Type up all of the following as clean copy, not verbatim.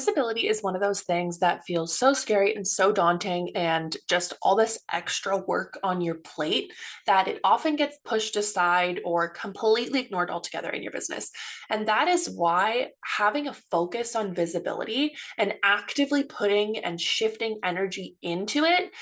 visibility is one of those things that feels so scary and so daunting, and just all this extra work on your plate that it often gets pushed aside or completely ignored altogether in your business. And that is why having a focus on visibility and actively putting and shifting energy into it,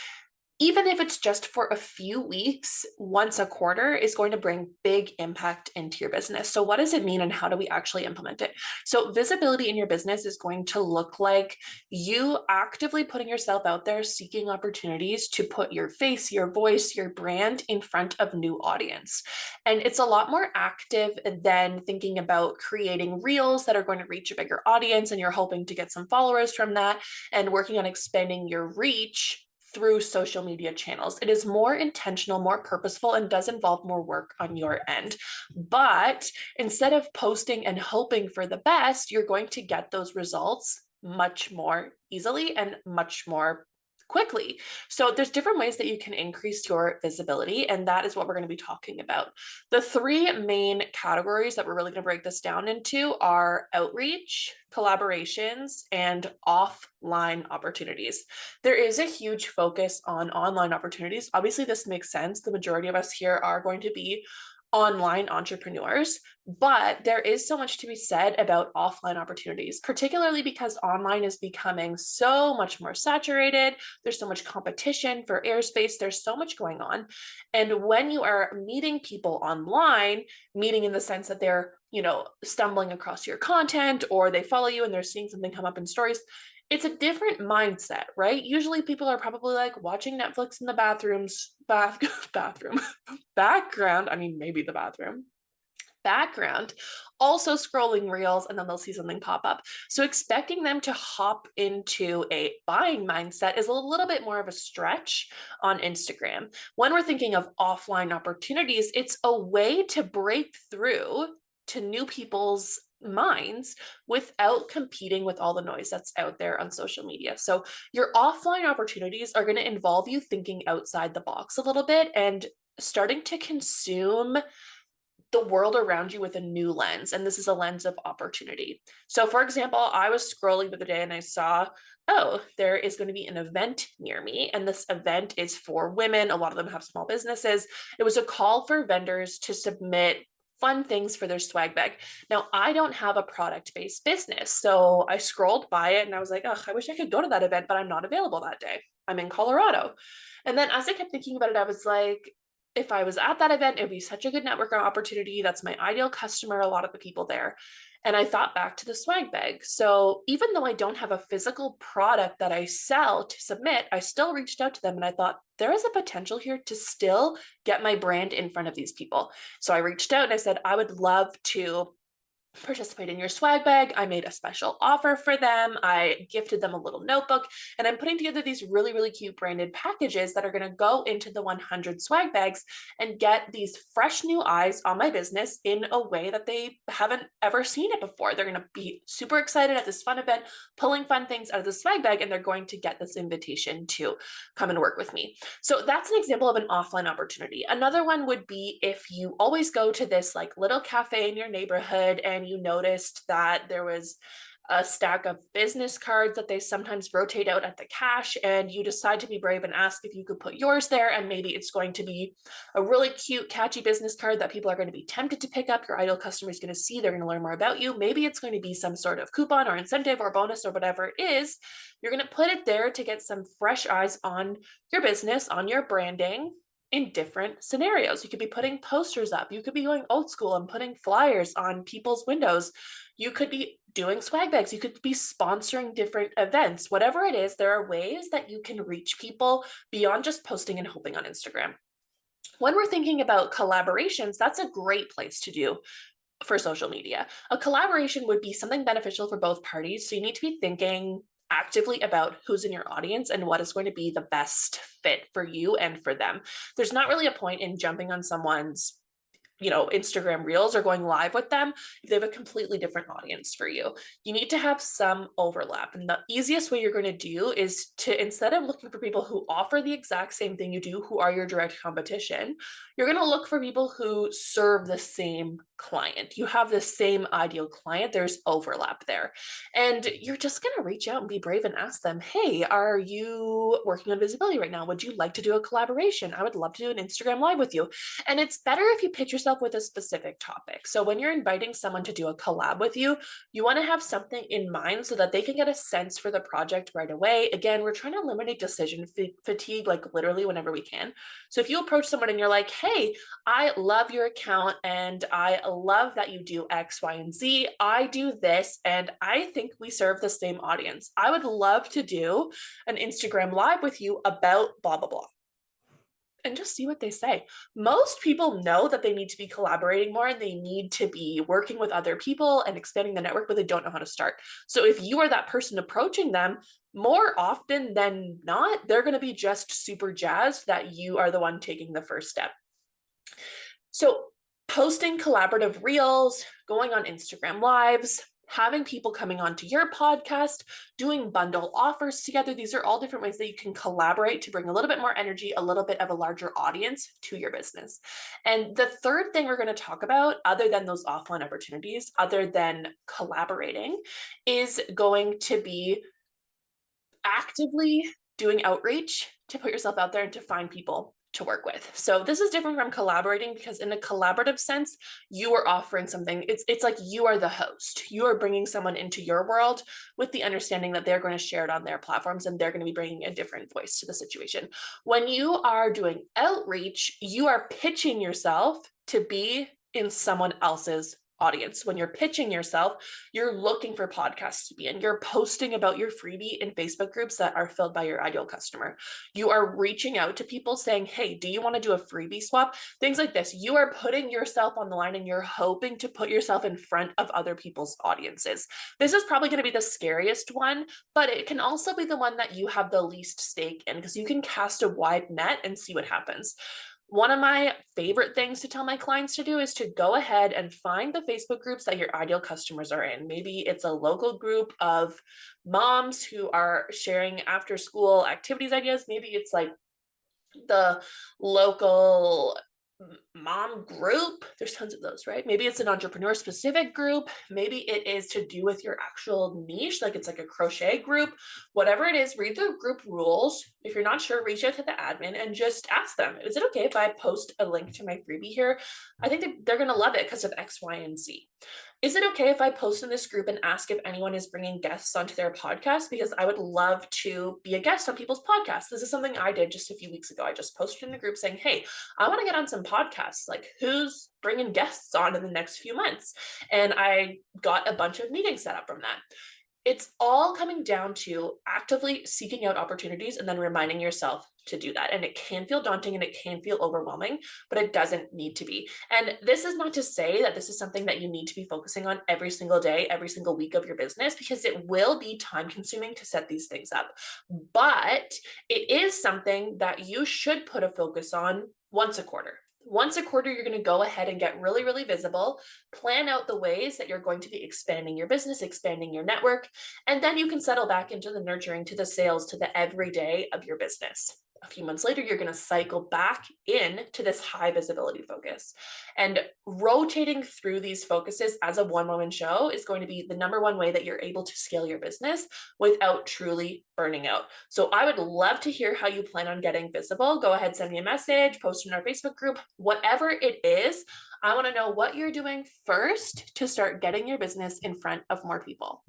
even if it's just for a few weeks, once a quarter, is going to bring big impact into your business. So, what does it mean and how do we actually implement it? So, visibility in your business is going to look like you actively putting yourself out there, seeking opportunities to put your face, your voice, your brand in front of new audience. And it's a lot more active than thinking about creating reels that are going to reach a bigger audience and you're hoping to get some followers from that and working on expanding your reach through social media channels. It is more intentional, more purposeful, and does involve more work on your end. But instead of posting and hoping for the best, you're going to get those results much more easily and much more quickly. So there's different ways that you can increase your visibility, and that is what we're going to be talking about. The three main categories that we're really going to break this down into are outreach, collaborations, and offline opportunities. There is a huge focus on online opportunities. Obviously, this makes sense. The majority of us here are going to be online entrepreneurs, but there is so much to be said about offline opportunities, particularly because online is becoming so much more saturated. There's so much competition for airspace. There's so much going on. And when you are meeting people online, meeting in the sense that they're, stumbling across your content or they follow you and they're seeing something come up in stories, it's a different mindset, right? Usually people are probably like watching Netflix in the bathroom, background. I mean, maybe the background, also scrolling reels, and then they'll see something pop up. So expecting them to hop into a buying mindset is a little bit more of a stretch on Instagram. When we're thinking of offline opportunities, it's a way to break through to new people's minds without competing with all the noise that's out there on social media. So your offline opportunities are going to involve you thinking outside the box a little bit and starting to consume the world around you with a new lens. And this is a lens of opportunity. So, for example, I was scrolling the other day and I saw, oh, there is going to be an event near me. And this event is for women. A lot of them have small businesses. It was a call for vendors to submit fun things for their swag bag. Now, I don't have a product-based business. So I scrolled by it and I was like, oh, I wish I could go to that event, but I'm not available that day. I'm in Colorado. And then as I kept thinking about it, I was like, if I was at that event, it would be such a good networking opportunity. That's my ideal customer, a lot of the people there. And I thought back to the swag bag. So even though I don't have a physical product that I sell to submit, I still reached out to them and I thought there is a potential here to still get my brand in front of these people. So I reached out and I said, I would love to participate in your swag bag. I made a special offer for them. I gifted them a little notebook, and I'm putting together these really, really cute branded packages that are going to go into the 100 swag bags and get these fresh new eyes on my business in a way that they haven't ever seen it before. They're going to be super excited at this fun event, pulling fun things out of the swag bag, and they're going to get this invitation to come and work with me. So that's an example of an offline opportunity. Another one would be if you always go to this like little cafe in your neighborhood and you noticed that there was a stack of business cards that they sometimes rotate out at the cash, and you decide to be brave and ask if you could put yours there, and maybe it's going to be a really cute, catchy business card that people are going to be tempted to pick up. Your ideal customer is going to see, they're going to learn more about you. Maybe it's going to be some sort of coupon or incentive or bonus or whatever it is. You're going to put it there to get some fresh eyes on your business, on your branding, in different scenarios. You could be putting posters up. You could be going old school and putting flyers on people's windows. You could be doing swag bags. You could be sponsoring different events. Whatever it is, there are ways that you can reach people beyond just posting and hoping on Instagram. When we're thinking about collaborations, that's a great place to do for social media. A collaboration would be something beneficial for both parties. So you need to be thinking actively about who's in your audience and what is going to be the best fit for you and for them. There's not really a point in jumping on someone's Instagram reels or going live with them, if they have a completely different audience for you. You need to have some overlap. And the easiest way you're going to do is to, instead of looking for people who offer the exact same thing you do, who are your direct competition, you're going to look for people who serve the same client. You have the same ideal client. There's overlap there. And you're just going to reach out and be brave and ask them, hey, are you working on visibility right now? Would you like to do a collaboration? I would love to do an Instagram live with you. And it's better if you pitch yourself with a specific topic. So when you're inviting someone to do a collab with you, you want to have something in mind so that they can get a sense for the project right away. Again, we're trying to eliminate decision fatigue, like literally whenever we can. So if you approach someone and you're like, hey, I love your account and I love that you do X, Y, and Z. I do this, and I think we serve the same audience. I would love to do an Instagram live with you about blah, blah, blah. And just see what they say. Most people know that they need to be collaborating more and they need to be working with other people and expanding the network, but they don't know how to start. So if you are that person approaching them, more often than not, they're going to be just super jazzed that you are the one taking the first step. So posting collaborative reels, going on Instagram lives, having people coming onto your podcast, doing bundle offers together. These are all different ways that you can collaborate to bring a little bit more energy, a little bit of a larger audience to your business. And the third thing we're going to talk about, other than those offline opportunities, other than collaborating, is going to be actively doing outreach to put yourself out there and to find people to work with. So this is different from collaborating because in a collaborative sense, you are offering something. It's like you are the host. You are bringing someone into your world with the understanding that they're going to share it on their platforms and they're going to be bringing a different voice to the situation. When you are doing outreach, you are pitching yourself to be in someone else's audience. When you're pitching yourself, you're looking for podcasts to be in. You're posting about your freebie in Facebook groups that are filled by your ideal customer. You are reaching out to people saying, hey, do you want to do a freebie swap? Things like this. You are putting yourself on the line and you're hoping to put yourself in front of other people's audiences. This is probably going to be the scariest one, but it can also be the one that you have the least stake in because you can cast a wide net and see what happens. One of my favorite things to tell my clients to do is to go ahead and find the Facebook groups that your ideal customers are in. Maybe it's a local group of moms who are sharing after school activities ideas. Maybe it's like the local mom group. There's tons of those, right? Maybe it's an entrepreneur specific group. Maybe it is to do with your actual niche, like it's like a crochet group. Whatever it is, read the group rules. If you're not sure, reach out to the admin and just ask them, is it okay if I post a link to my freebie here? I think that they're going to love it because of X, Y, and Z. Is it okay if I post in this group and ask if anyone is bringing guests onto their podcast? Because I would love to be a guest on people's podcasts. This is something I did just a few weeks ago. I just posted in the group saying, hey, I want to get on some podcasts. Like, who's bringing guests on in the next few months? And I got a bunch of meetings set up from that. It's all coming down to actively seeking out opportunities and then reminding yourself to do that. And it can feel daunting and it can feel overwhelming, but it doesn't need to be. And this is not to say that this is something that you need to be focusing on every single day, every single week of your business, because it will be time consuming to set these things up. But it is something that you should put a focus on once a quarter. Once a quarter, you're going to go ahead and get really, really visible, plan out the ways that you're going to be expanding your business, expanding your network, and then you can settle back into the nurturing, to the sales, to the everyday of your business. A few months later, you're going to cycle back into this high visibility focus. And rotating through these focuses as a one-woman show is going to be the number one way that you're able to scale your business without truly burning out. So I would love to hear how you plan on getting visible. Go ahead, send me a message, post in our Facebook group, whatever it is. I want to know what you're doing first to start getting your business in front of more people.